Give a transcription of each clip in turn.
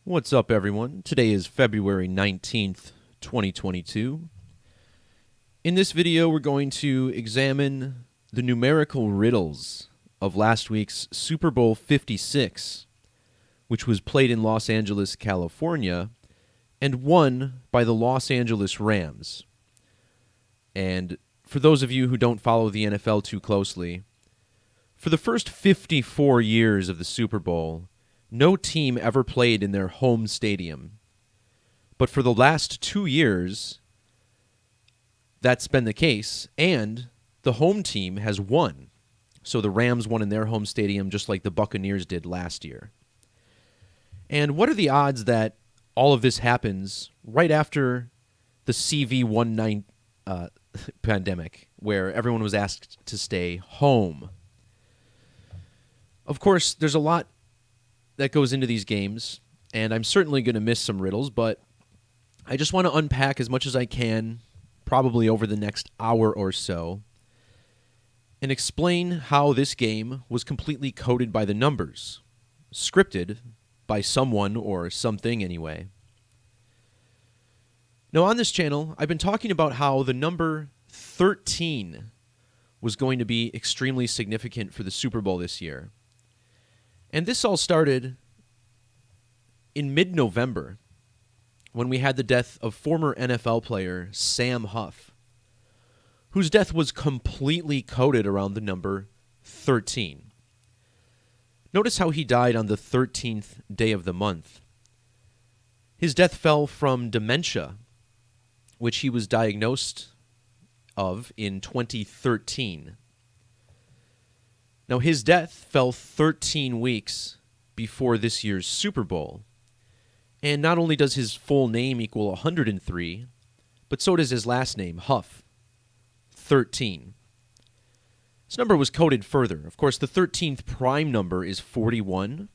What's up, everyone? Today is February 19th, 2022. In this video, we're going to examine the numerical riddles of last week's Super Bowl 56, which was played in Los Angeles, California, and won by the Los Angeles Rams. And for those of you who don't follow the NFL too closely, for the first 54 years of the Super Bowl, no team ever played in their home stadium. But for the last 2 years, that's been the case, and the home team has won. So the Rams won in their home stadium just like the Buccaneers did last year. And what are the odds that all of this happens right after the CV-19 pandemic, where everyone was asked to stay home? Of course, there's a lot that goes into these games, and I'm certainly going to miss some riddles, but I just want to unpack as much as I can, probably over the next hour or so, and explain how this game was completely coded by the numbers, scripted by someone or something anyway. Now, on this channel, I've been talking about how the number 13 was going to be extremely significant for the Super Bowl this year. And this all started in mid-November when we had the death of former NFL player Sam Huff, whose death was completely coded around the number 13. Notice how he died on the 13th day of the month. His death fell from dementia, which he was diagnosed of in 2013. Now, his death fell 13 weeks before this year's Super Bowl. And not only does his full name equal 103, but so does his last name, Huff, 13. This number was coded further. Of course, the 13th prime number is 41.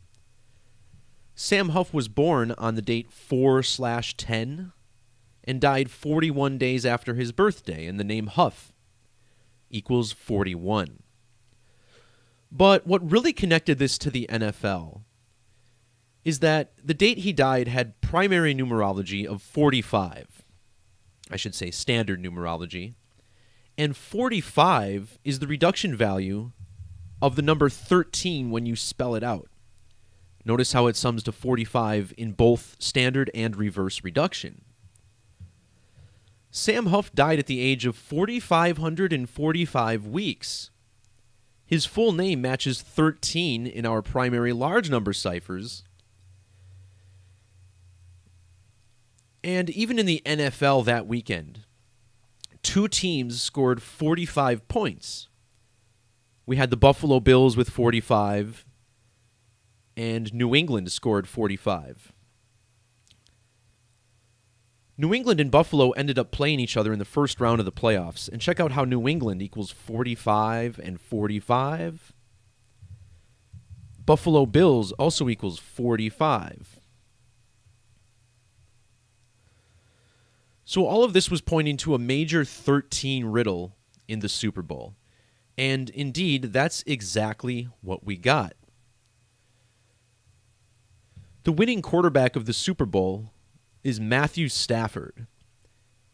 Sam Huff was born on the date 4/10 and died 41 days after his birthday, and the name Huff equals 41. But what really connected this to the NFL is that the date he died had primary numerology of 45. I should say standard numerology. And 45 is the reduction value of the number 13 when you spell it out. Notice how it sums to 45 in both standard and reverse reduction. Sam Huff died at the age of 4,545 weeks. His full name matches 13 in our primary large number ciphers. And even in the NFL that weekend, two teams scored 45 points. We had the Buffalo Bills with 45, and New England scored 45. New England and Buffalo ended up playing each other in the first round of the playoffs. And check out how New England equals 45 and 45. Buffalo Bills also equals 45. So all of this was pointing to a major 13 riddle in the Super Bowl. And indeed, that's exactly what we got. The winning quarterback of the Super Bowl is Matthew Stafford.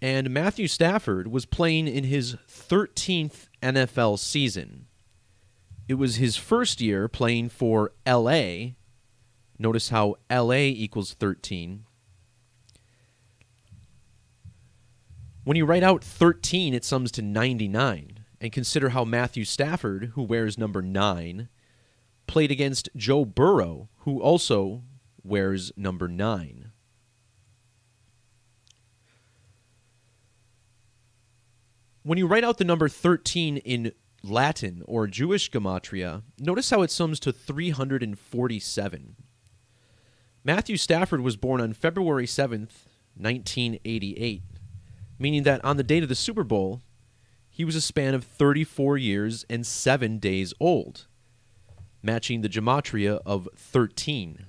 And Matthew Stafford was playing in his 13th NFL season. It was his first year playing for LA. Notice how LA equals 13. When you write out 13, it sums to 99. And consider how Matthew Stafford, who wears number 9, played against Joe Burrow, who also wears number 9. When you write out the number 13 in Latin or Jewish Gematria, notice how it sums to 347. Matthew Stafford was born on February 7th, 1988, meaning that on the date of the Super Bowl, he was a span of 34 years and 7 days old, matching the Gematria of 13.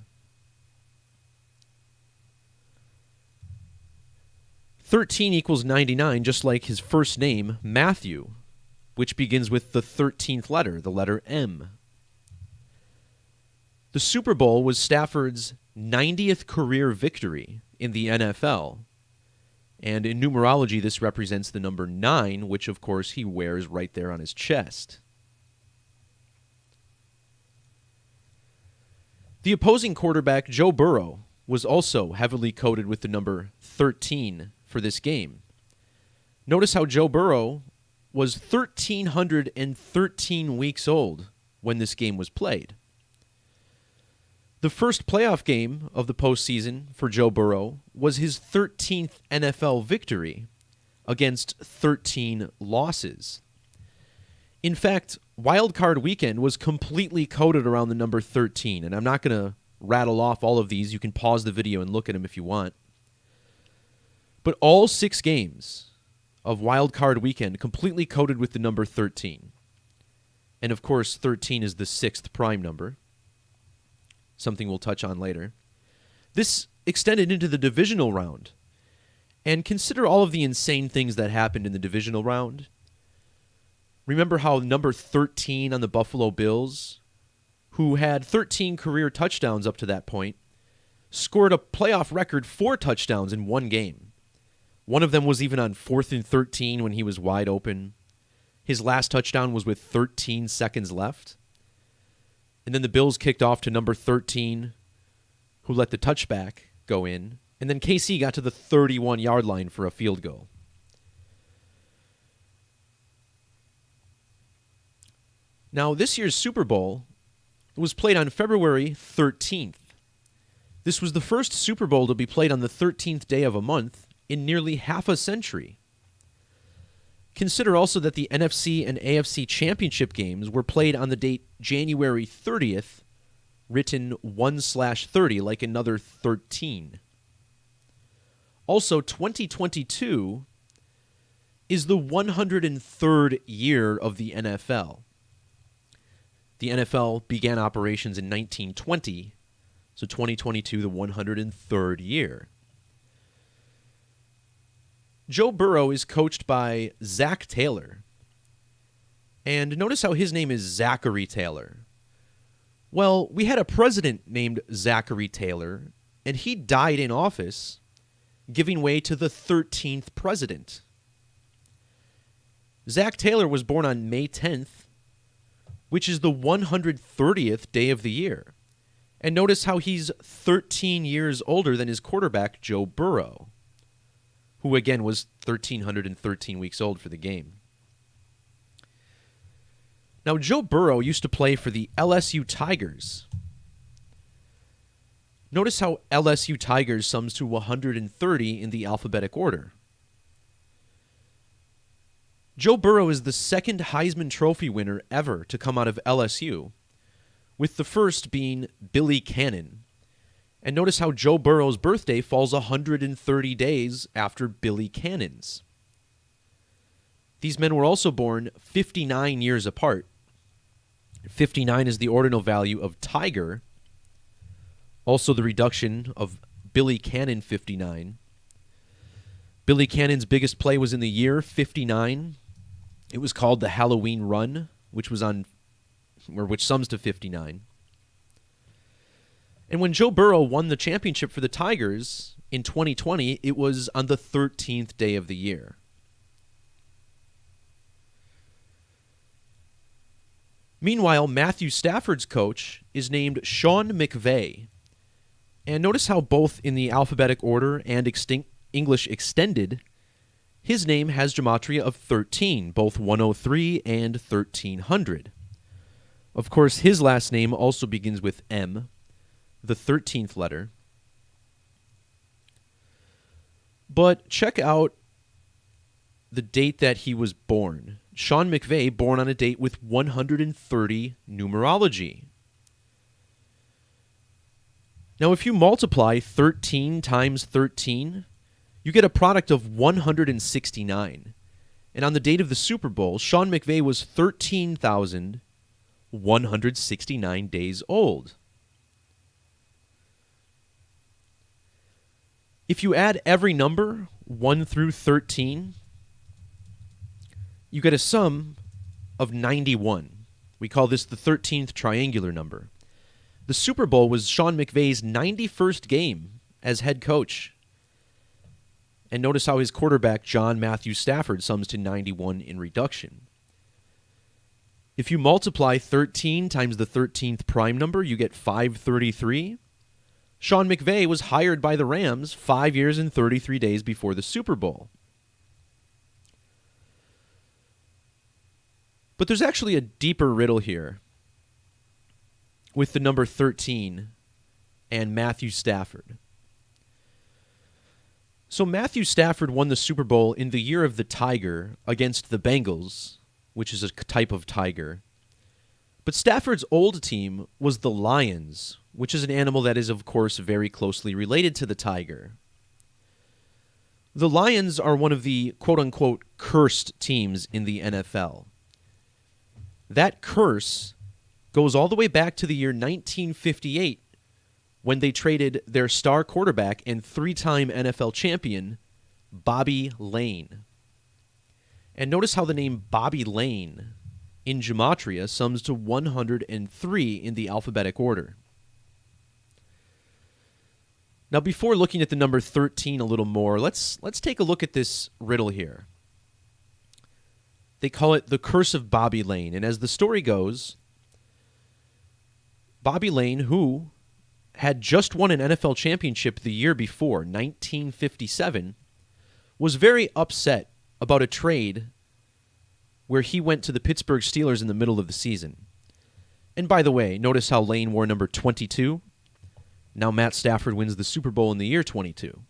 13 equals 99, just like his first name, Matthew, which begins with the 13th letter, the letter M. The Super Bowl was Stafford's 90th career victory in the NFL. And in numerology, this represents the number 9, which, of course, he wears right there on his chest. The opposing quarterback, Joe Burrow, was also heavily coded with the number 13 for this game. Notice how Joe Burrow was 1,313 weeks old when this game was played. The first playoff game of the postseason for Joe Burrow was his 13th NFL victory against 13 losses. In fact, Wild Card Weekend was completely coded around the number 13, and I'm not going to rattle off all of these. You can pause the video and look at them if you want. But all 6 games of Wild Card Weekend completely coded with the number 13. And of course, 13 is the 6th prime number, something we'll touch on later. This extended into the divisional round. And consider all of the insane things that happened in the divisional round. Remember how number 13 on the Buffalo Bills, who had 13 career touchdowns up to that point, scored a playoff record 4 touchdowns in one game. One of them was even on 4th and 13 when he was wide open. His last touchdown was with 13 seconds left. And then the Bills kicked off to number 13, who let the touchback go in. And then KC got to the 31-yard line for a field goal. Now, this year's Super Bowl was played on February 13th. This was the first Super Bowl to be played on the 13th day of a month in nearly half a century. Consider also that the NFC and AFC championship games were played on the date January 30th, written 1/30, like another 13. Also, 2022 is the 103rd year of the NFL. The NFL began operations in 1920, so 2022, the 103rd year. Joe Burrow is coached by Zach Taylor. And notice how his name is Zachary Taylor. Well, we had a president named Zachary Taylor, and he died in office, giving way to the 13th president. Zach Taylor was born on May 10th, which is the 130th day of the year. And notice how he's 13 years older than his quarterback, Joe Burrow, who again was 1,313 weeks old for the game. Now, Joe Burrow used to play for the LSU Tigers. Notice how LSU Tigers sums to 130 in the alphabetic order. Joe Burrow is the second Heisman Trophy winner ever to come out of LSU, with the first being Billy Cannon. And notice how Joe Burrow's birthday falls 130 days after Billy Cannon's. These men were also born 59 years apart. 59 is the ordinal value of Tiger, also the reduction of Billy Cannon 59. Billy Cannon's biggest play was in the year 59. It was called the Halloween Run, which sums to 59. And when Joe Burrow won the championship for the Tigers in 2020, it was on the 13th day of the year. Meanwhile, Matthew Stafford's coach is named Sean McVay. And notice how both in the alphabetic order and English extended, his name has gematria of 13, both 103 and 1300. Of course, his last name also begins with M, the 13th letter. But check out the date that he was born. Sean McVay, born on a date with 130 numerology. Now, if you multiply 13 times 13, you get a product of 169. And on the date of the Super Bowl, Sean McVay was 13,169 days old. If you add every number, 1 through 13, you get a sum of 91. We call this the 13th triangular number. The Super Bowl was Sean McVay's 91st game as head coach. And notice how his quarterback, John Matthew Stafford, sums to 91 in reduction. If you multiply 13 times the 13th prime number, you get 533. Sean McVay was hired by the Rams 5 years and 33 days before the Super Bowl. But there's actually a deeper riddle here with the number 13 and Matthew Stafford. So Matthew Stafford won the Super Bowl in the year of the Tiger against the Bengals, which is a type of tiger. But Stafford's old team was the Lions, which is an animal that is, of course, very closely related to the tiger. The Lions are one of the quote-unquote cursed teams in the NFL. That curse goes all the way back to the year 1958, when they traded their star quarterback and three-time NFL champion, Bobby Lane. And notice how the name Bobby Lane in Gematria sums to 103 in the alphabetic order. Now, before looking at the number 13 a little more, let's take a look at this riddle here. They call it the Curse of Bobby Lane. And as the story goes, Bobby Lane, who had just won an NFL championship the year before, 1957, was very upset about a trade where he went to the Pittsburgh Steelers in the middle of the season. And by the way, notice how Lane wore number 22. Now Matt Stafford wins the Super Bowl in the year 22.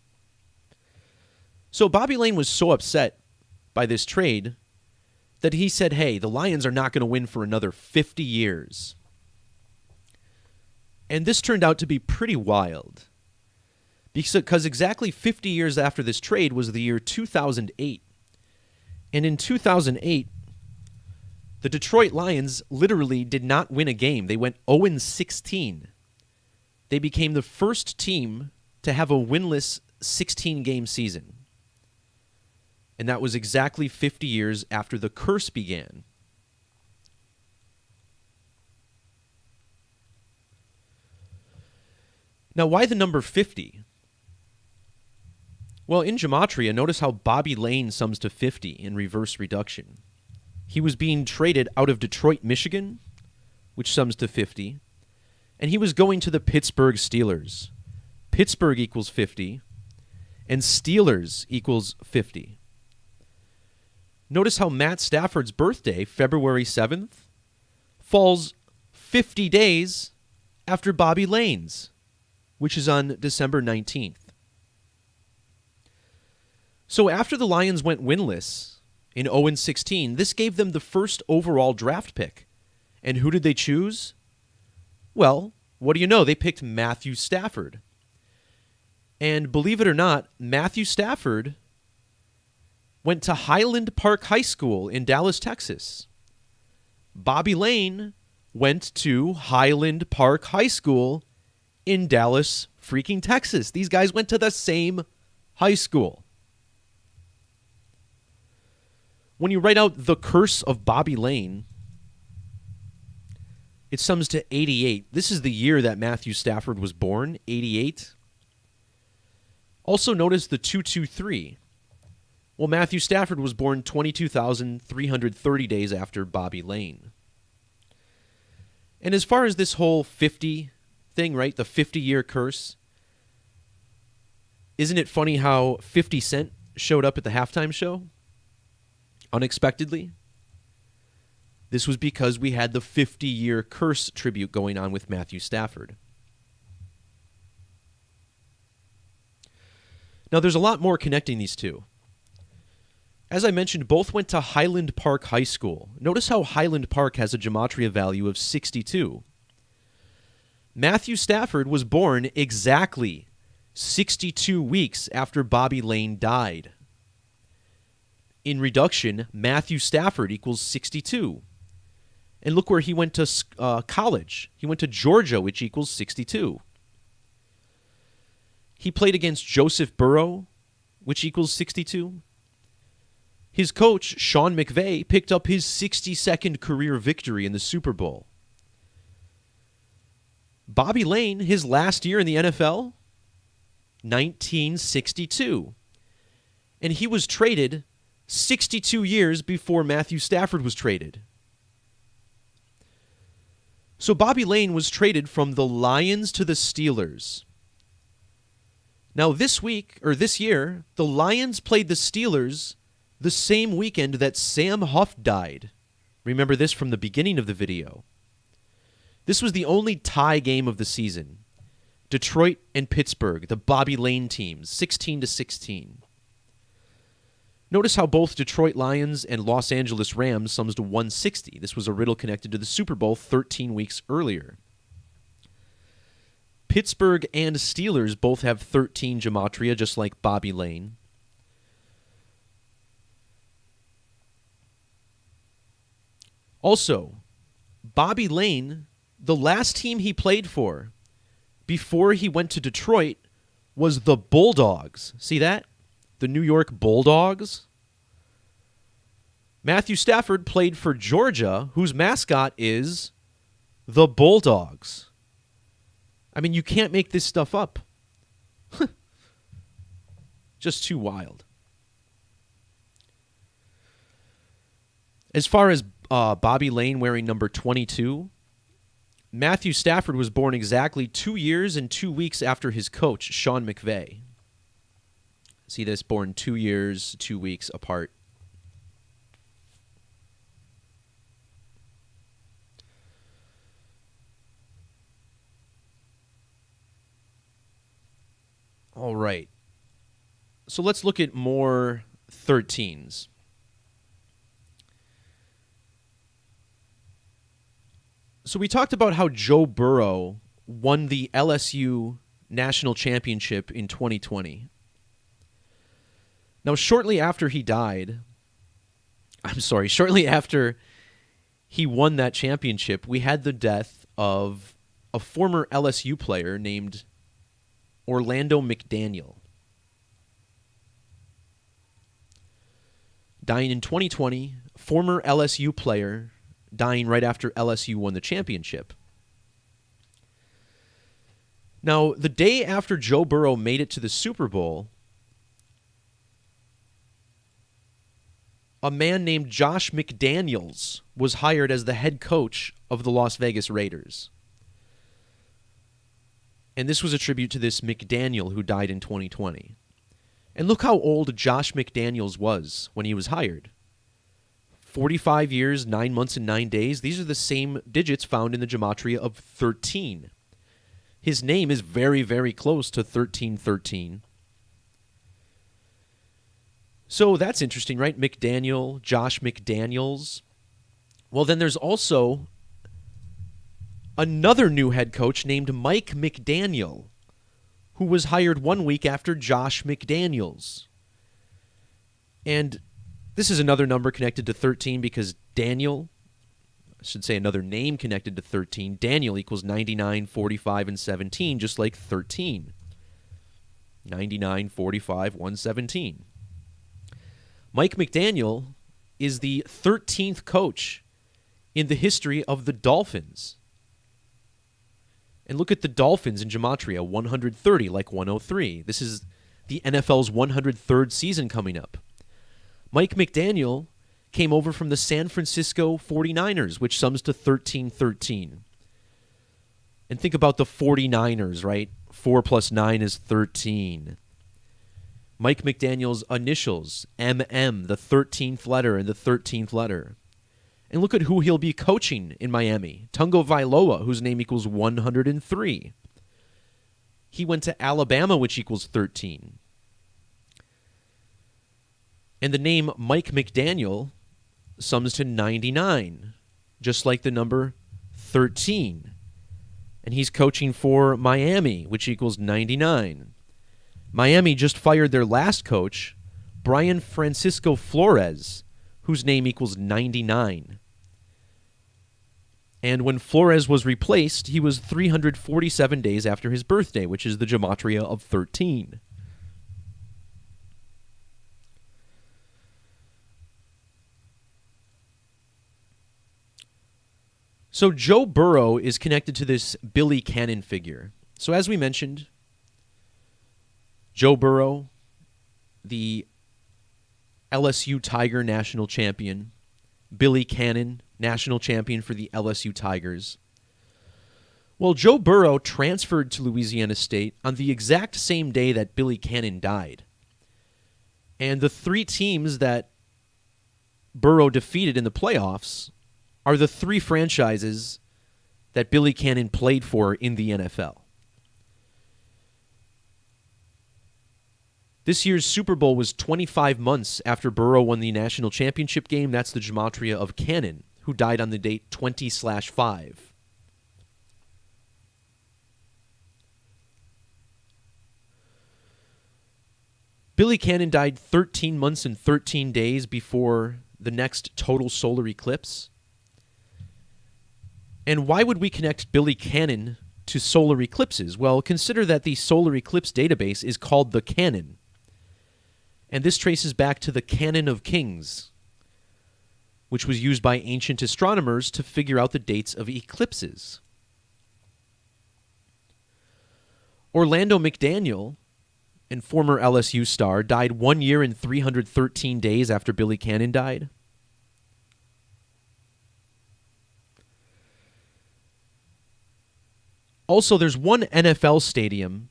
So Bobby Lane was so upset by this trade that he said, hey, the Lions are not going to win for another 50 years. And this turned out to be pretty wild, because exactly 50 years after this trade was the year 2008. And in 2008, the Detroit Lions literally did not win a game. They went 0-16. They became the first team to have a winless 16-game season. And that was exactly 50 years after the curse began. Now, why the number 50? Well, in Gematria, notice how Bobby Lane sums to 50 in reverse reduction. He was being traded out of Detroit, Michigan, which sums to 50, and he was going to the Pittsburgh Steelers. Pittsburgh equals 50, and Steelers equals 50. Notice how Matt Stafford's birthday, February 7th, falls 50 days after Bobby Lane's, which is on December 19th. So after the Lions went winless in 0-16, this gave them the first overall draft pick. And who did they choose? Well, what do you know? They picked Matthew Stafford. And believe it or not, Matthew Stafford went to Highland Park High School in Dallas, Texas. Bobby Lane went to Highland Park High School in Dallas, freaking Texas. These guys went to the same high school. When you write out the curse of Bobby Lane, it sums to 88. This is the year that Matthew Stafford was born, 88. Also notice the 223. Well, Matthew Stafford was born 22,330 days after Bobby Lane. And as far as this whole 50 thing, right, the 50-year curse, isn't it funny how 50 Cent showed up at the halftime show unexpectedly? This was because we had the 50-year curse tribute going on with Matthew Stafford. Now, there's a lot more connecting these two. As I mentioned, both went to Highland Park High School. Notice how Highland Park has a gematria value of 62. Matthew Stafford was born exactly 62 weeks after Bobby Lane died. In reduction, Matthew Stafford equals 62. And look where he went to college. He went to Georgia, which equals 62. He played against Joseph Burrow, which equals 62. His coach, Sean McVay, picked up his 62nd career victory in the Super Bowl. Bobby Lane, his last year in the NFL, 1962. And he was traded 62 years before Matthew Stafford was traded. So Bobby Lane was traded from the Lions to the Steelers. Now this year, the Lions played the Steelers the same weekend that Sam Huff died. Remember this from the beginning of the video. This was the only tie game of the season. Detroit and Pittsburgh, the Bobby Lane teams, 16-16. Notice how both Detroit Lions and Los Angeles Rams sums to 160. This was a riddle connected to the Super Bowl 13 weeks earlier. Pittsburgh and Steelers both have 13 Gematria, just like Bobby Lane. Also, Bobby Lane, the last team he played for before he went to Detroit was the Bulldogs. See that? The New York Bulldogs. Matthew Stafford played for Georgia, whose mascot is the Bulldogs. I mean, you can't make this stuff up. Just too wild. As far as Bobby Lane wearing number 22, Matthew Stafford was born exactly 2 years and 2 weeks after his coach, Sean McVay. See this? Born 2 years, 2 weeks apart. All right. So let's look at more 13s. So we talked about how Joe Burrow won the LSU national championship in 2020. Now, shortly after he won that championship, we had the death of a former LSU player named Orlando McDaniel. Dying in 2020, former LSU player dying right after LSU won the championship. Now, the day after Joe Burrow made it to the Super Bowl, a man named Josh McDaniels was hired as the head coach of the Las Vegas Raiders. And this was a tribute to this McDaniel who died in 2020. And look how old Josh McDaniels was when he was hired. 45 years, 9 months, and 9 days. These are the same digits found in the Gematria of 13. His name is very, very close to 1313. So that's interesting, right? McDaniel, Josh McDaniels. Well, then there's also another new head coach named Mike McDaniel, who was hired 1 week after Josh McDaniels. And this is another number connected to 13 because Daniel, I should say another name connected to 13, Daniel equals 99, 45, and 17, just like 13. 99, 45, 117. Mike McDaniel is the 13th coach in the history of the Dolphins. And look at the Dolphins in Gematria, 130, like 103. This is the NFL's 103rd season coming up. Mike McDaniel came over from the San Francisco 49ers, which sums to 1313. And think about the 49ers, right? 4 plus 9 is 13. Mike McDaniel's initials, MM, the 13th letter and the 13th letter. And look at who he'll be coaching in Miami. Tungo Vailoa, whose name equals 103. He went to Alabama, which equals 13. And the name Mike McDaniel sums to 99, just like the number 13. And he's coaching for Miami, which equals 99. Miami just fired their last coach, Brian Francisco Flores, whose name equals 99. And when Flores was replaced, he was 347 days after his birthday, which is the Gematria of 13. So Joe Burrow is connected to this Billy Cannon figure. So as we mentioned, Joe Burrow, the LSU Tiger national champion, Billy Cannon, national champion for the LSU Tigers. Well, Joe Burrow transferred to Louisiana State on the exact same day that Billy Cannon died. And the three teams that Burrow defeated in the playoffs are the three franchises that Billy Cannon played for in the NFL. This year's Super Bowl was 25 months after Burrow won the national championship game. That's the Gematria of Cannon, who died on the date 20/5. Billy Cannon died 13 months and 13 days before the next total solar eclipse. And why would we connect Billy Cannon to solar eclipses? Well, consider that the solar eclipse database is called the Canon. And this traces back to the Canon of Kings, which was used by ancient astronomers to figure out the dates of eclipses. Orlando McDaniel, and former LSU star, died 1 year and 313 days after Billy Cannon died. Also, there's one NFL stadium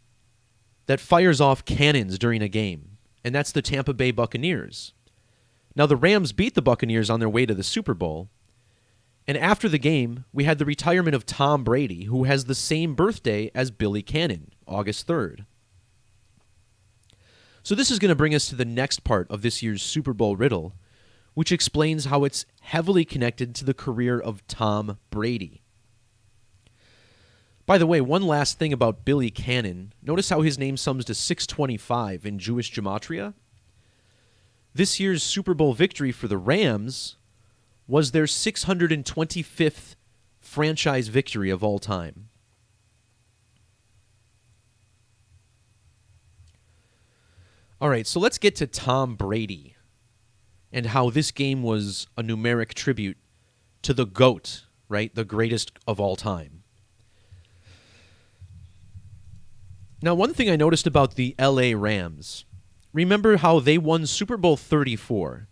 that fires off cannons during a game, and that's the Tampa Bay Buccaneers. Now, the Rams beat the Buccaneers on their way to the Super Bowl, and after the game, we had the retirement of Tom Brady, who has the same birthday as Billy Cannon, August 3rd. So this is going to bring us to the next part of this year's Super Bowl riddle, which explains how it's heavily connected to the career of Tom Brady. By the way, one last thing about Billy Cannon. Notice how his name sums to 625 in Jewish Gematria? This year's Super Bowl victory for the Rams was their 625th franchise victory of all time. All right, so let's get to Tom Brady and how this game was a numeric tribute to the GOAT, right? The greatest of all time. Now, one thing I noticed about the LA Rams, remember how they won Super Bowl 34?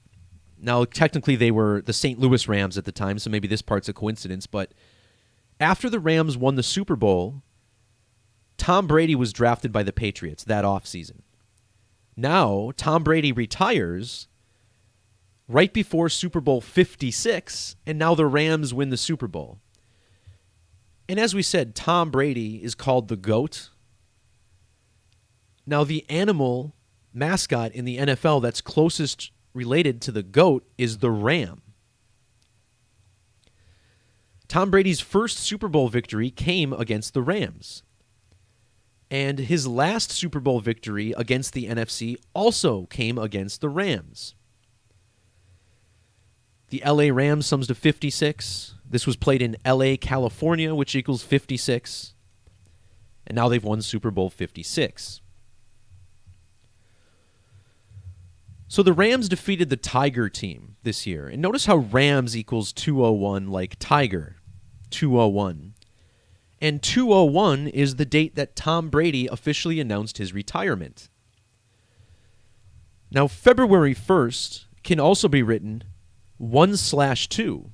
Now, technically, they were the St. Louis Rams at the time, so maybe this part's a coincidence, but after the Rams won the Super Bowl, Tom Brady was drafted by the Patriots that offseason. Now, Tom Brady retires right before Super Bowl 56, and now the Rams win the Super Bowl. And as we said, Tom Brady is called the GOAT. Now, the animal mascot in the NFL that's closest related to the GOAT is the ram. Tom Brady's first Super Bowl victory came against the Rams. And his last Super Bowl victory against the NFC also came against the Rams. The LA Rams sums to 56. This was played in LA, California, which equals 56. And now they've won Super Bowl 56. So the Rams defeated the Tiger team this year. And notice how Rams equals 201 like Tiger, 201. And 201 is the date that Tom Brady officially announced his retirement. Now, February 1st can also be written 1/2.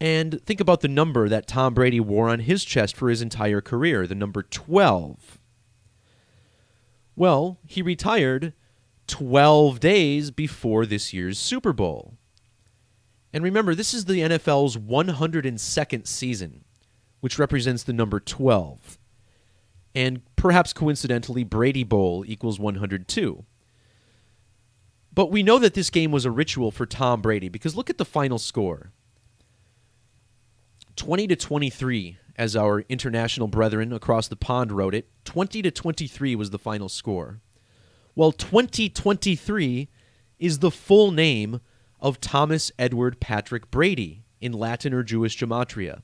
And think about the number that Tom Brady wore on his chest for his entire career, the number 12. Well, he retired 12 days before this year's Super Bowl. And remember, this is the NFL's 102nd season, which represents the number 12. And perhaps coincidentally, Brady Bowl equals 102. But we know that this game was a ritual for Tom Brady because look at the final score. 20-23, as our international brethren across the pond wrote it. 20-23 was the final score. Well, 2023 is the full name of Thomas Edward Patrick Brady in Latin or Jewish Gematria.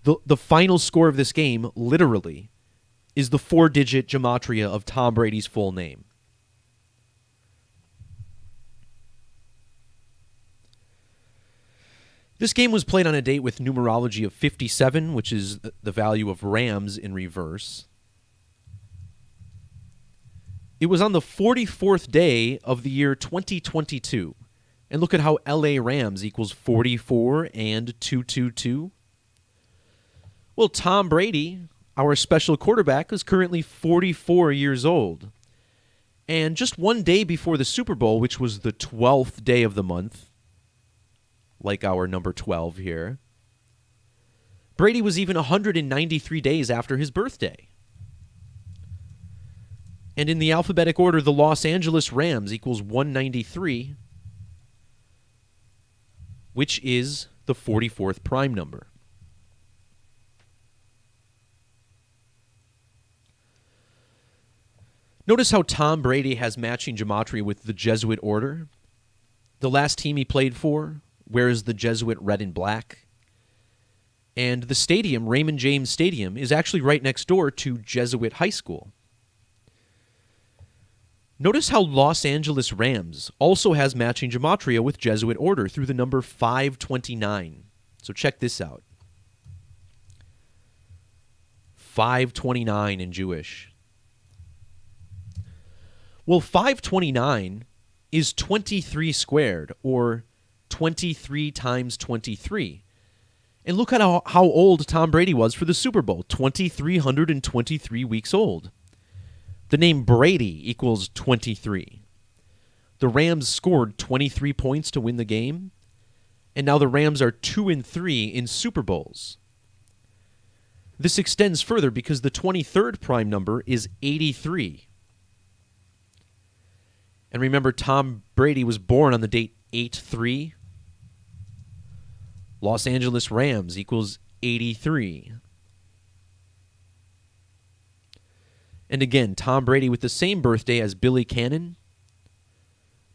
The final score of this game, literally, is the 4-digit Gematria of Tom Brady's full name. This game was played on a date with numerology of 57, which is the value of Rams in reverse. It was on the 44th day of the year 2022. And look at how LA Rams equals 44 and 222. Well, Tom Brady, our special quarterback, is currently 44 years old. And just one day before the Super Bowl, which was the 12th day of the month, like our number 12 here, Brady was even 193 days after his birthday. And in the alphabetic order, the Los Angeles Rams equals 193, which is the 44th prime number. Notice how Tom Brady has matching gematria with the Jesuit order. The last team he played for wears the Jesuit red and black. And the stadium, Raymond James Stadium, is actually right next door to Jesuit High School. Notice how Los Angeles Rams also has matching gematria with Jesuit order through the number 529. So check this out. 529 in Jewish. Well, 529 is 23 squared, or 23 times 23. And look at how old Tom Brady was for the Super Bowl, 2,323 weeks old. The name Brady equals 23. The Rams scored 23 points to win the game, and now the Rams are 2-3 in Super Bowls. This extends further because the 23rd prime number is 83. And remember, Tom Brady was born on the date 8-3. Los Angeles Rams equals 83. And again, Tom Brady with the same birthday as Billy Cannon.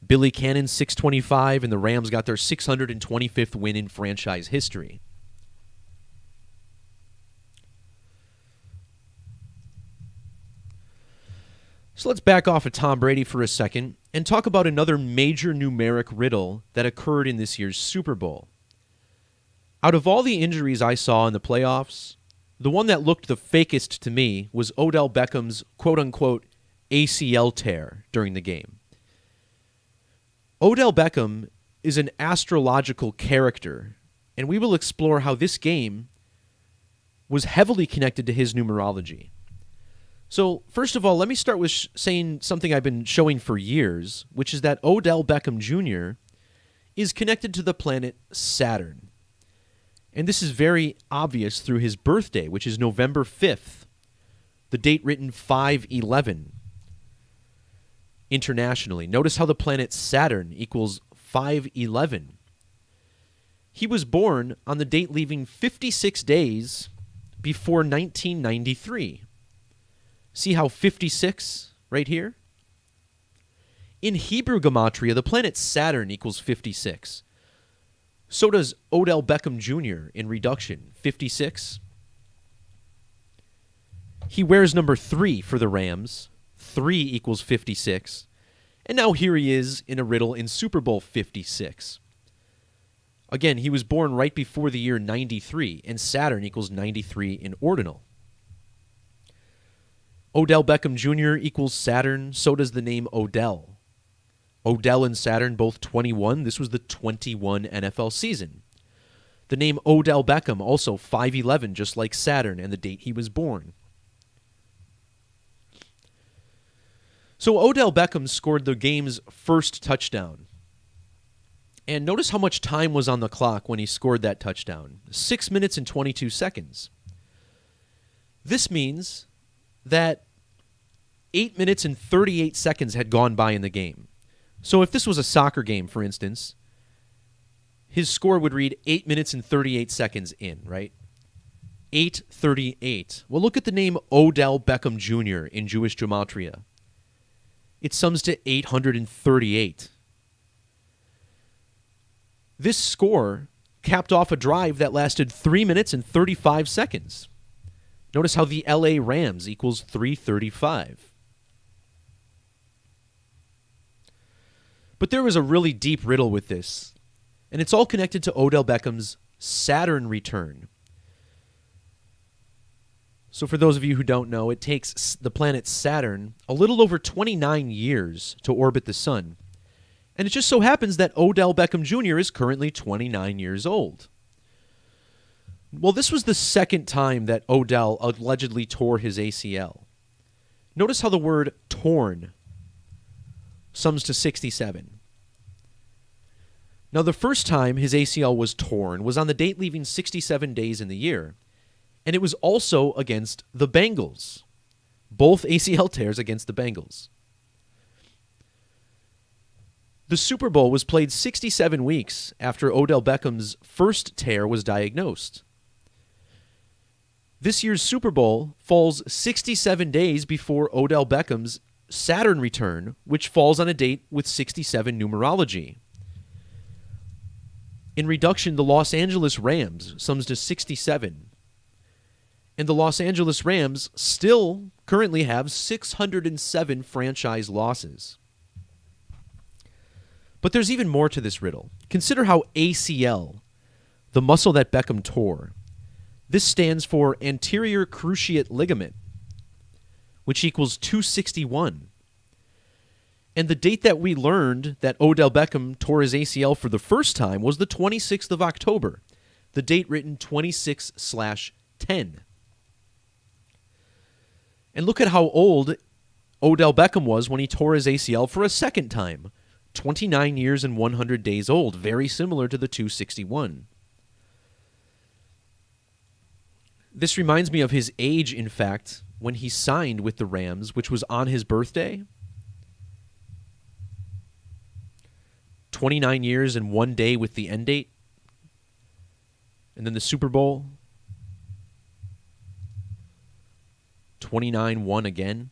Billy Cannon, 625, and the Rams got their 625th win in franchise history. So let's back off of Tom Brady for a second and talk about another major numeric riddle that occurred in this year's Super Bowl. Out of all the injuries I saw in the playoffs, the one that looked the fakest to me was Odell Beckham's quote-unquote ACL tear during the game. Odell Beckham is an astrological character, and we will explore how this game was heavily connected to his numerology. So, first of all, let me start with saying something I've been showing for years, which is that Odell Beckham Jr. is connected to the planet Saturn. And this is very obvious through his birthday, which is November 5th, the date written 511 internationally. Notice how the planet Saturn equals 511. He was born on the date leaving 56 days before 1993. See how 56 right here? In Hebrew Gematria, the planet Saturn equals 56. So does Odell Beckham Jr. in reduction, 56. He wears number 3 for the Rams. 3 equals 56. And now here he is in a riddle in Super Bowl 56. Again, he was born right before the year 93, and Saturn equals 93 in ordinal. Odell Beckham Jr. equals Saturn, so does the name Odell. Odell and Saturn both 21. This was the 21 NFL season. The name Odell Beckham also 511, just like Saturn and the date he was born. So Odell Beckham scored the game's first touchdown. And notice how much time was on the clock when he scored that touchdown. 6 minutes and 22 seconds. This means that 8 minutes and 38 seconds had gone by in the game. So if this was a soccer game, for instance, his score would read 8 minutes and 38 seconds in, right? 8:38. Well, look at the name Odell Beckham Jr. in Jewish Gematria. It sums to 838. This score capped off a drive that lasted 3 minutes and 35 seconds. Notice how the LA Rams equals 335. But there was a really deep riddle with this. And it's all connected to Odell Beckham's Saturn return. So for those of you who don't know, it takes the planet Saturn a little over 29 years to orbit the sun. And it just so happens that Odell Beckham Jr. is currently 29 years old. Well, this was the second time that Odell allegedly tore his ACL. Notice how the word torn sums to 67. Now, the first time his ACL was torn was on the date leaving 67 days in the year, and it was also against the Bengals. Both ACL tears against the Bengals. The Super Bowl was played 67 weeks after Odell Beckham's first tear was diagnosed. This year's Super Bowl falls 67 days before Odell Beckham's Saturn return, which falls on a date with 67 numerology. In reduction, the Los Angeles Rams sums to 67. And the Los Angeles Rams still currently have 607 franchise losses. But there's even more to this riddle. Consider how ACL, the muscle that Beckham tore, this stands for anterior cruciate ligament, which equals 261. And the date that we learned that Odell Beckham tore his ACL for the first time was the 26th of October, the date written 26/10. And look at how old Odell Beckham was when he tore his ACL for a second time, 29 years and 100 days old, very similar to the 261. This reminds me of his age, in fact, when he signed with the Rams, which was on his birthday. 29 years and 1 day with the end date. And then the Super Bowl. 29-1 again.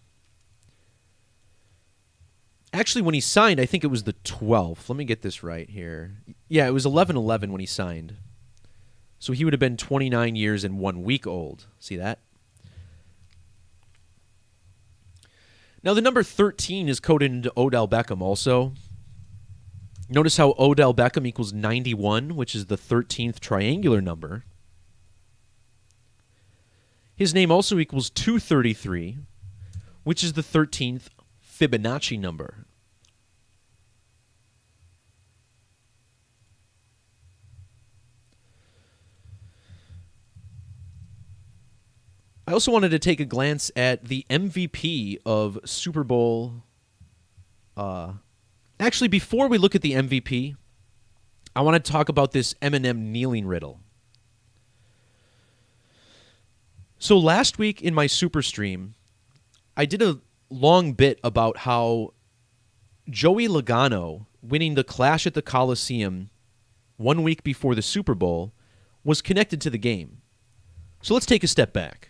Actually, when he signed, I think it was the 12th. Let me get this right here. Yeah, it was 11/11 when he signed. So he would have been 29 years and 1 week old. See that? Now, the number 13 is coded into Odell Beckham also. Notice how Odell Beckham equals 91, which is the 13th triangular number. His name also equals 233, which is the 13th Fibonacci number. I also wanted to take a glance at the MVP of Super Bowl. Actually, before we look at the MVP, I want to talk about this Eminem kneeling riddle. So last week in my Super Stream, I did a long bit about how Joey Logano winning the Clash at the Coliseum 1 week before the Super Bowl was connected to the game. So let's take a step back.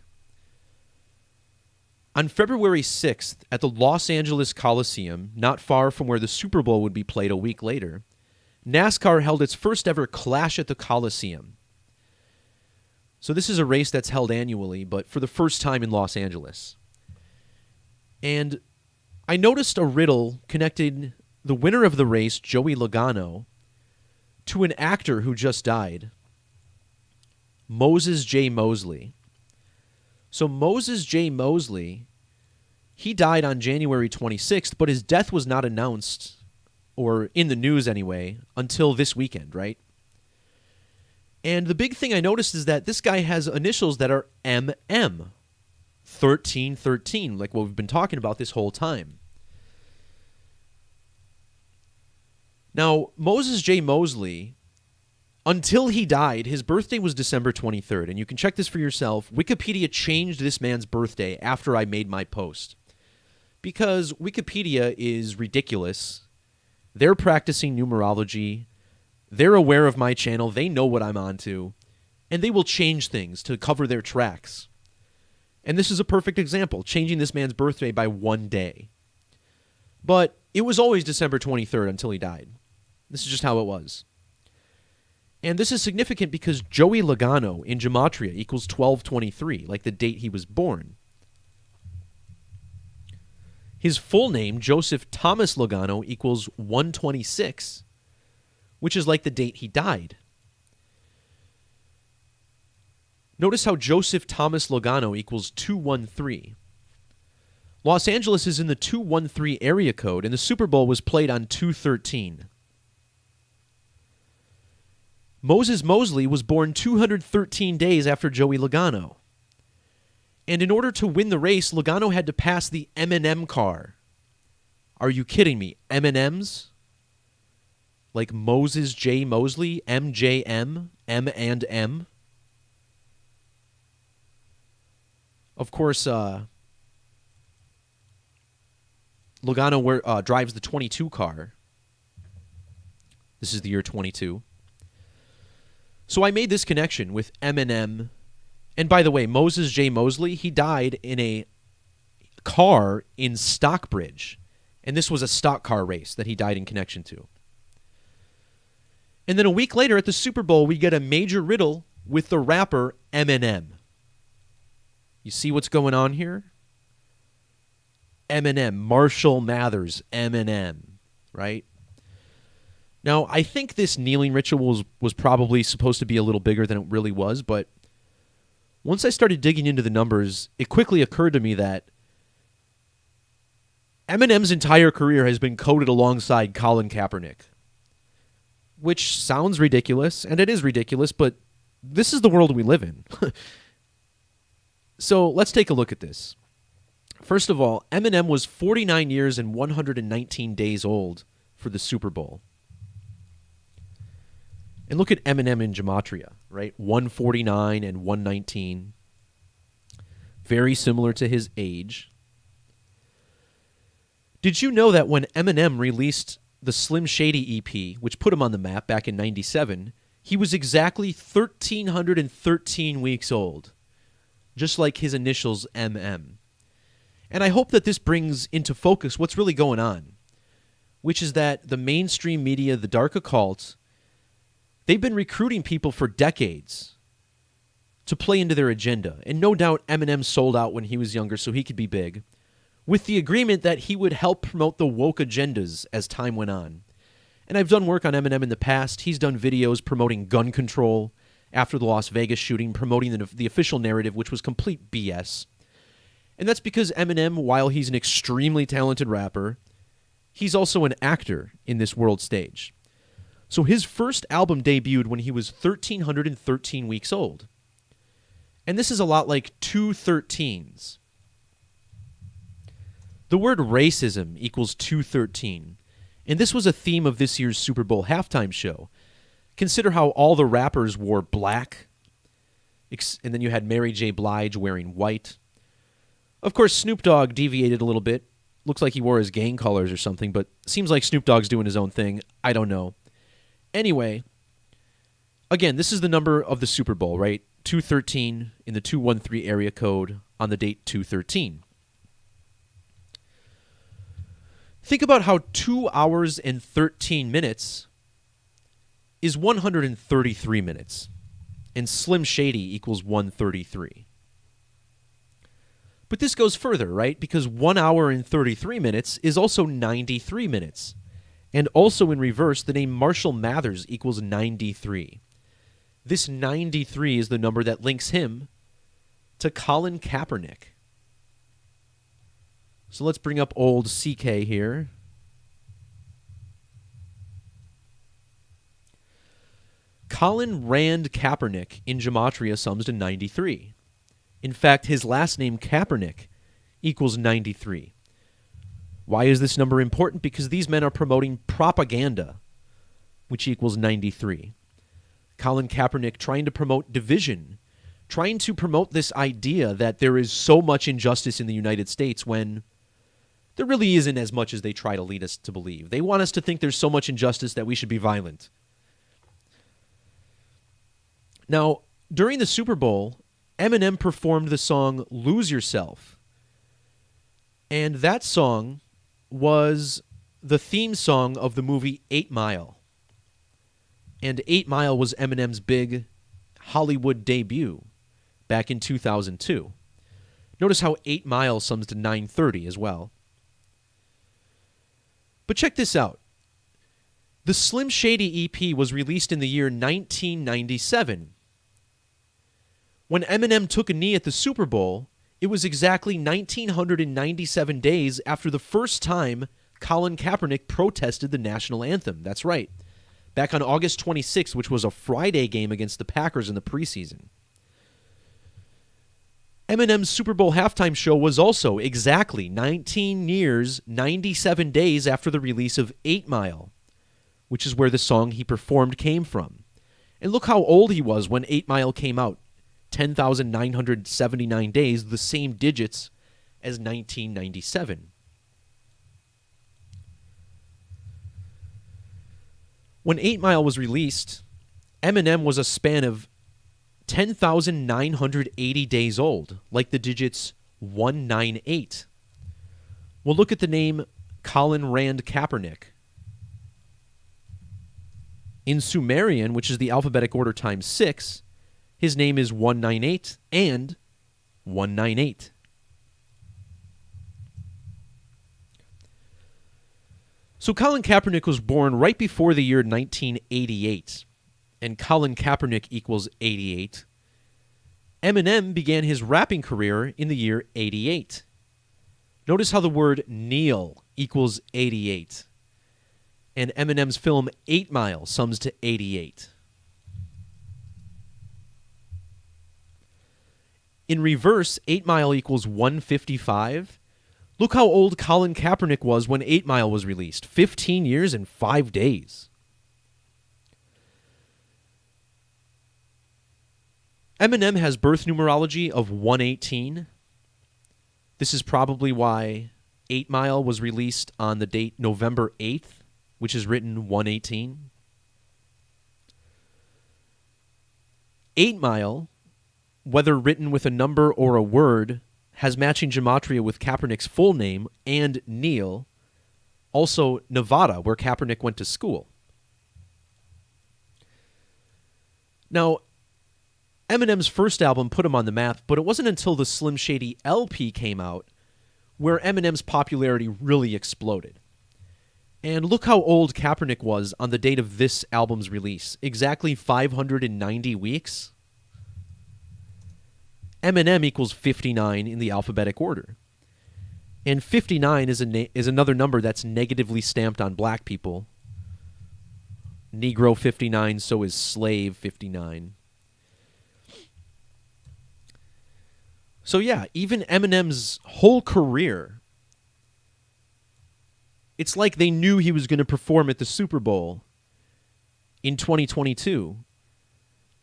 On February 6th, at the Los Angeles Coliseum, not far from where the Super Bowl would be played a week later, NASCAR held its first ever Clash at the Coliseum. So this is a race that's held annually, but for the first time in Los Angeles. And I noticed a riddle connecting the winner of the race, Joey Logano, to an actor who just died, Moses J. Mosley. So Moses J. Mosley, he died on January 26th, but his death was not announced, or in the news anyway, until this weekend, right? And the big thing I noticed is that this guy has initials that are MM, 1313, like what we've been talking about this whole time. Now, Moses J. Mosley, until he died, his birthday was December 23rd, and you can check this for yourself. Wikipedia changed this man's birthday after I made my post, because Wikipedia is ridiculous. They're practicing numerology. They're aware of my channel. They know what I'm onto, and they will change things to cover their tracks. And this is a perfect example, changing this man's birthday by 1 day. But it was always December 23rd until he died. This is just how it was. And this is significant because Joey Logano in Gematria equals 1223, like the date he was born. His full name, Joseph Thomas Logano, equals 126, which is like the date he died. Notice how Joseph Thomas Logano equals 213. Los Angeles is in the 213 area code, and the Super Bowl was played on 213. Moses Mosley was born 213 days after Joey Logano. And in order to win the race, Logano had to pass the Eminem car. Are you kidding me? M&Ms? Like Moses J. Mosley? MJM? M and M? Of course, Logano drives the 22 car. This is the year 22. So I made this connection with Eminem. And by the way, Moses J. Mosley, he died in a car in Stockbridge. And this was a stock car race that he died in connection to. And then a week later at the Super Bowl, we get a major riddle with the rapper Eminem. You see what's going on here? Eminem, Marshall Mathers, Eminem, right? Now, I think this kneeling ritual was probably supposed to be a little bigger than it really was, but once I started digging into the numbers, it quickly occurred to me that Eminem's entire career has been coded alongside Colin Kaepernick, which sounds ridiculous, and it is ridiculous, but this is the world we live in. So let's take a look at this. First of all, Eminem was 49 years and 119 days old for the Super Bowl. And look at Eminem in Gematria, right? 149 and 119. Very similar to his age. Did you know that when Eminem released the Slim Shady EP, which put him on the map back in 97, he was exactly 1,313 weeks old, just like his initials MM. And I hope that this brings into focus what's really going on, which is that the mainstream media, the dark occult, they've been recruiting people for decades to play into their agenda. And no doubt Eminem sold out when he was younger so he could be big, with the agreement that he would help promote the woke agendas as time went on. And I've done work on Eminem in the past. He's done videos promoting gun control after the Las Vegas shooting, promoting the official narrative, which was complete BS. And that's because Eminem, while he's an extremely talented rapper, he's also an actor in this world stage. So his first album debuted when he was 1,313 weeks old. And this is a lot like 213s. The word racism equals 213. And this was a theme of this year's Super Bowl halftime show. Consider how all the rappers wore black, and then you had Mary J. Blige wearing white. Of course, Snoop Dogg deviated a little bit. Looks like he wore his gang colors or something, but seems like Snoop Dogg's doing his own thing. I don't know. Anyway, again, this is the number of the Super Bowl, right? 213 in the 213 area code on the date 213. Think about how 2 hours and 13 minutes is 133 minutes, and Slim Shady equals 133. But this goes further, right? Because 1 hour and 33 minutes is also 93 minutes. And also in reverse, the name Marshall Mathers equals 93. This 93 is the number that links him to Colin Kaepernick. So let's bring up old CK here. Colin Rand Kaepernick in Gematria sums to 93. In fact, his last name, Kaepernick, equals 93. Why is this number important? Because these men are promoting propaganda, which equals 93. Colin Kaepernick trying to promote division, trying to promote this idea that there is so much injustice in the United States when there really isn't as much as they try to lead us to believe. They want us to think there's so much injustice that we should be violent. Now, during the Super Bowl, Eminem performed the song Lose Yourself. And that song was the theme song of the movie 8 Mile. And 8 Mile was Eminem's big Hollywood debut back in 2002. Notice how 8 Mile sums to 930 as well. But check this out. The Slim Shady EP was released in the year 1997. When Eminem took a knee at the Super Bowl, it was exactly 1,997 days after the first time Colin Kaepernick protested the national anthem. That's right. Back on August 26th, which was a Friday game against the Packers in the preseason. Eminem's Super Bowl halftime show was also exactly 19 years, 97 days after the release of 8 Mile, which is where the song he performed came from. And look how old he was when 8 Mile came out. 10,979 days, the same digits as 1997. When 8 Mile was released, Eminem was a span of 10,980 days old, like the digits 198. Well, look at the name Colin Rand Kaepernick. In Sumerian, which is the alphabetic order times 6, his name is 198 and 198. So Colin Kaepernick was born right before the year 1988, and Colin Kaepernick equals 88. Eminem began his rapping career in the year 88. Notice how the word kneel equals 88. And Eminem's film 8 Mile sums to 88. In reverse, 8 Mile equals 155. Look how old Colin Kaepernick was when 8 Mile was released. 15 years and 5 days. Eminem has birth numerology of 118. This is probably why 8 Mile was released on the date November 8th, which is written 118. 8 Mile, whether written with a number or a word, has matching gematria with Kaepernick's full name and Neil, also Nevada, where Kaepernick went to school. Now, Eminem's first album put him on the map, but it wasn't until the Slim Shady LP came out where Eminem's popularity really exploded. And look how old Kaepernick was on the date of this album's release. Exactly 590 weeks. Eminem equals 59 in the alphabetic order. And 59 is another number that's negatively stamped on black people. Negro 59, so is slave 59. So yeah, even Eminem's whole career, it's like they knew he was going to perform at the Super Bowl in 2022,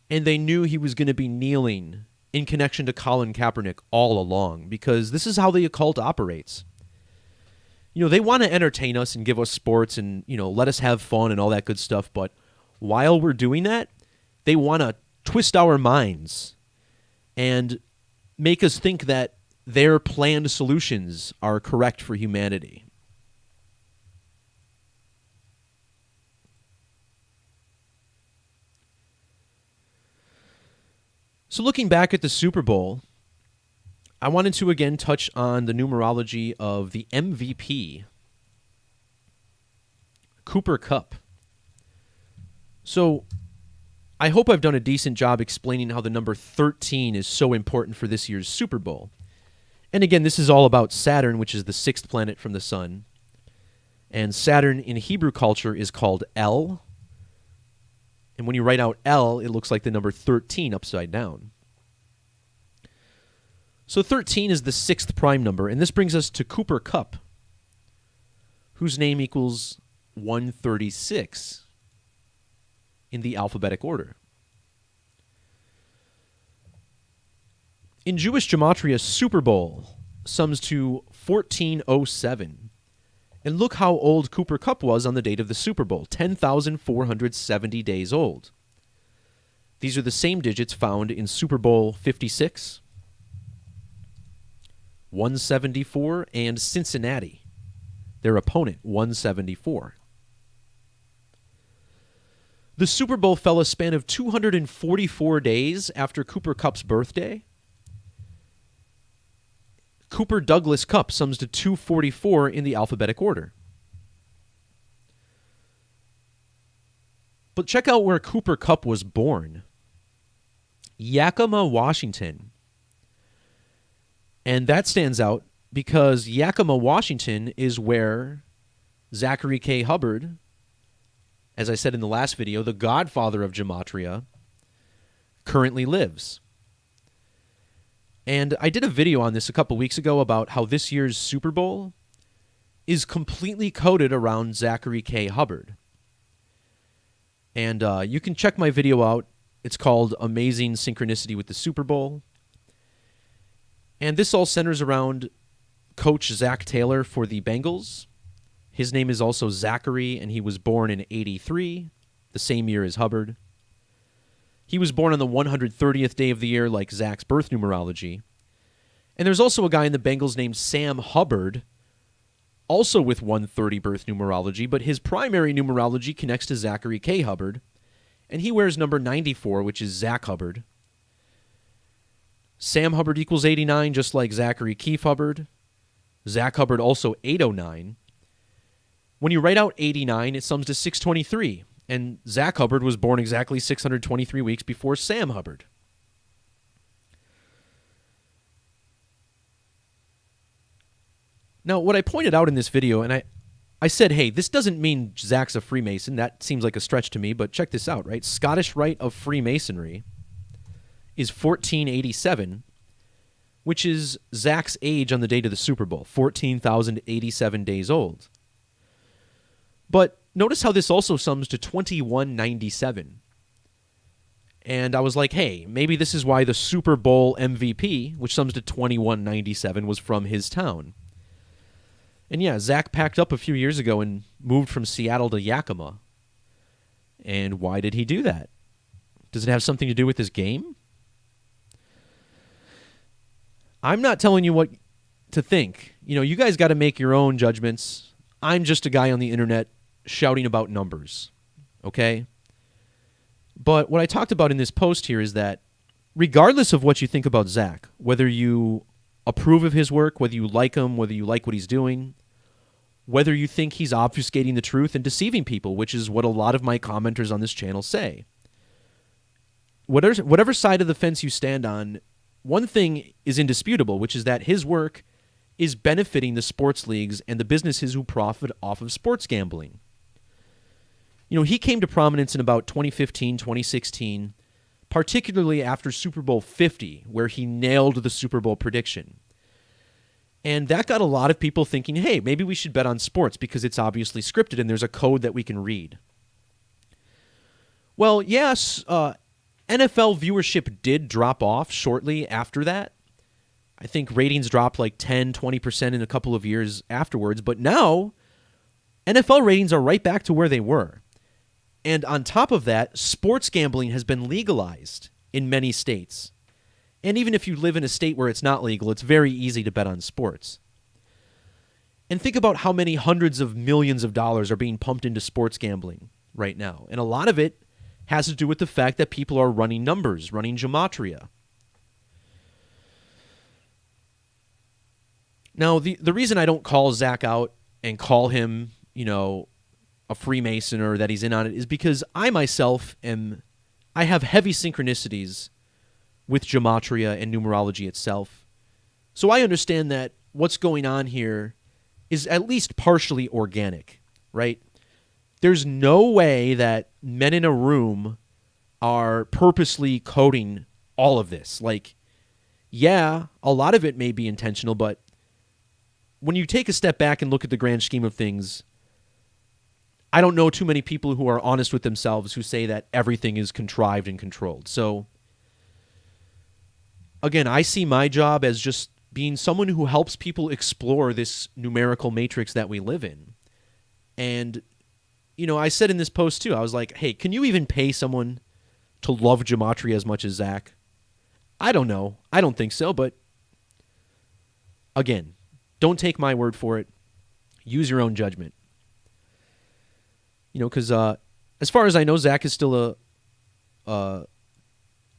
and they knew he was going to be kneeling in connection to Colin Kaepernick all along, because this is how the occult operates. You know, they want to entertain us and give us sports and, you know, let us have fun and all that good stuff, but while we're doing that, they want to twist our minds and make us think that their planned solutions are correct for humanity. So looking back at the Super Bowl, I wanted to again touch on the numerology of the MVP, Cooper Kupp. So I hope I've done a decent job explaining how the number 13 is so important for this year's Super Bowl. And again, this is all about Saturn, which is the sixth planet from the sun. And Saturn in Hebrew culture is called El. And when you write out El, it looks like the number 13 upside down. So 13 is the sixth prime number, and this brings us to Cooper Kupp, whose name equals 136 in the alphabetic order. In Jewish gematria, Super Bowl sums to 1407. And look how old Cooper Kupp was on the date of the Super Bowl, 10,470 days old. These are the same digits found in Super Bowl 56, 174, and Cincinnati, their opponent, 174. The Super Bowl fell a span of 244 days after Cooper Kupp's birthday. Cooper Douglas Kupp sums to 244 in the alphabetic order. But check out where Cooper Kupp was born. Yakima, Washington. And that stands out because Yakima, Washington is where Zachary K. Hubbard, as I said in the last video, the godfather of Gematria, currently lives. And I did a video on this a couple weeks ago about how this year's Super Bowl is completely coded around Zachary K. Hubbard. And you can check my video out. It's called Amazing Synchronicity with the Super Bowl. And this all centers around Coach Zach Taylor for the Bengals. His name is also Zachary, and he was born in 83, the same year as Hubbard. He was born on the 130th day of the year, like Zach's birth numerology. And there's also a guy in the Bengals named Sam Hubbard, also with 130 birth numerology, but his primary numerology connects to Zachary K. Hubbard, and he wears number 94, which is Zach Hubbard. Sam Hubbard equals 89, just like Zachary Keefe Hubbard. Zach Hubbard also 809. When you write out 89, it sums to 623, and Zach Hubbard was born exactly 623 weeks before Sam Hubbard. Now, what I pointed out in this video, and I said, hey, this doesn't mean Zach's a Freemason. That seems like a stretch to me, but check this out, right? Scottish Rite of Freemasonry is 1487, which is Zach's age on the date of the Super Bowl, 14,087 days old. But notice how this also sums to 2197. And I was like, hey, maybe this is why the Super Bowl MVP, which sums to 2197, was from his town. And yeah, Zach packed up a few years ago and moved from Seattle to Yakima. And why did he do that? Does it have something to do with his game? I'm not telling you what to think. You guys got to make your own judgments. I'm just a guy on the internet shouting about numbers, okay? But what I talked about in this post here is that regardless of what you think about Zach, whether you approve of his work, whether you like him, whether you like what he's doing, whether you think he's obfuscating the truth and deceiving people, which is what a lot of my commenters on this channel say. Whatever side of the fence you stand on, one thing is indisputable, which is that his work is benefiting the sports leagues and the businesses who profit off of sports gambling. He came to prominence in about 2015, 2016, particularly after Super Bowl 50, where he nailed the Super Bowl prediction. And that got a lot of people thinking, hey, maybe we should bet on sports because it's obviously scripted and there's a code that we can read. Well, yes, NFL viewership did drop off shortly after that. I think ratings dropped like 10, 20% in a couple of years afterwards. But now, NFL ratings are right back to where they were. And on top of that, sports gambling has been legalized in many states. And even if you live in a state where it's not legal, it's very easy to bet on sports. And think about how many hundreds of millions of dollars are being pumped into sports gambling right now. And a lot of it has to do with the fact that people are running numbers, running Gematria. Now, the reason I don't call Zach out and call him, a Freemason or that he's in on it is because I myself I have heavy synchronicities with Gematria and numerology itself. So I understand that what's going on here is at least partially organic, right? There's no way that men in a room are purposely coding all of this. Like, yeah, a lot of it may be intentional, but when you take a step back and look at the grand scheme of things, I don't know too many people who are honest with themselves who say that everything is contrived and controlled. So, again, I see my job as just being someone who helps people explore this numerical matrix that we live in. And, I said in this post too, I was like, hey, can you even pay someone to love Gematria as much as Zach? I don't know. I don't think so, but again, don't take my word for it. Use your own judgment. Because as far as I know, Zach is still a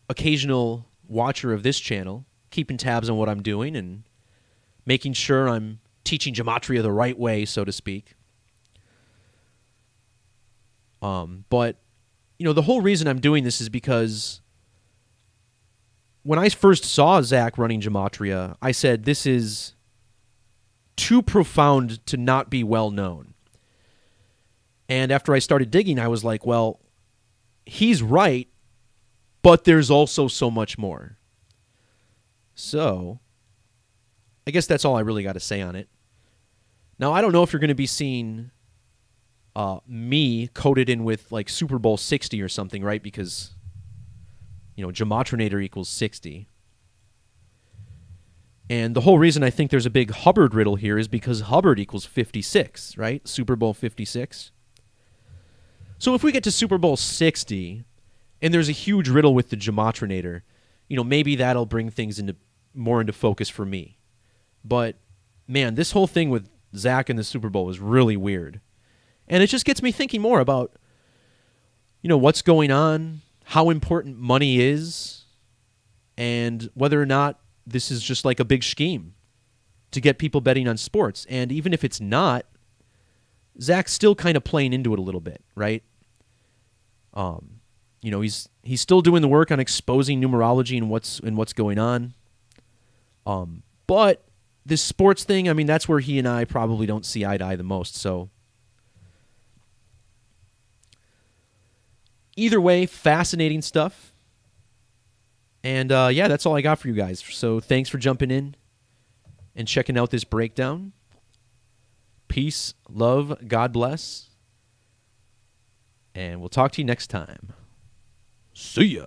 occasional watcher of this channel, keeping tabs on what I'm doing and making sure I'm teaching Gematria the right way, so to speak. But the whole reason I'm doing this is because when I first saw Zach running Gematria, I said, this is too profound to not be well known. And after I started digging, I was like, well, he's right, but there's also so much more. So, I guess that's all I really got to say on it. Now, I don't know if you're going to be seeing me coded in with like Super Bowl 60 or something, right? Because, Gematrinator equals 60. And the whole reason I think there's a big Hubbard riddle here is because Hubbard equals 56, right? Super Bowl 56. So if we get to Super Bowl 60 and there's a huge riddle with the Gematrinator, maybe that'll bring things more into focus for me. But, man, this whole thing with Zach and the Super Bowl was really weird. And it just gets me thinking more about, what's going on, how important money is, and whether or not this is just like a big scheme to get people betting on sports. And even if it's not, Zach's still kind of playing into it a little bit, right? He's still doing the work on exposing numerology and what's going on. But this sports thing, I mean, that's where he and I probably don't see eye to eye the most. So either way, fascinating stuff. And that's all I got for you guys. So thanks for jumping in and checking out this breakdown. Peace, love, God bless. And we'll talk to you next time. See ya.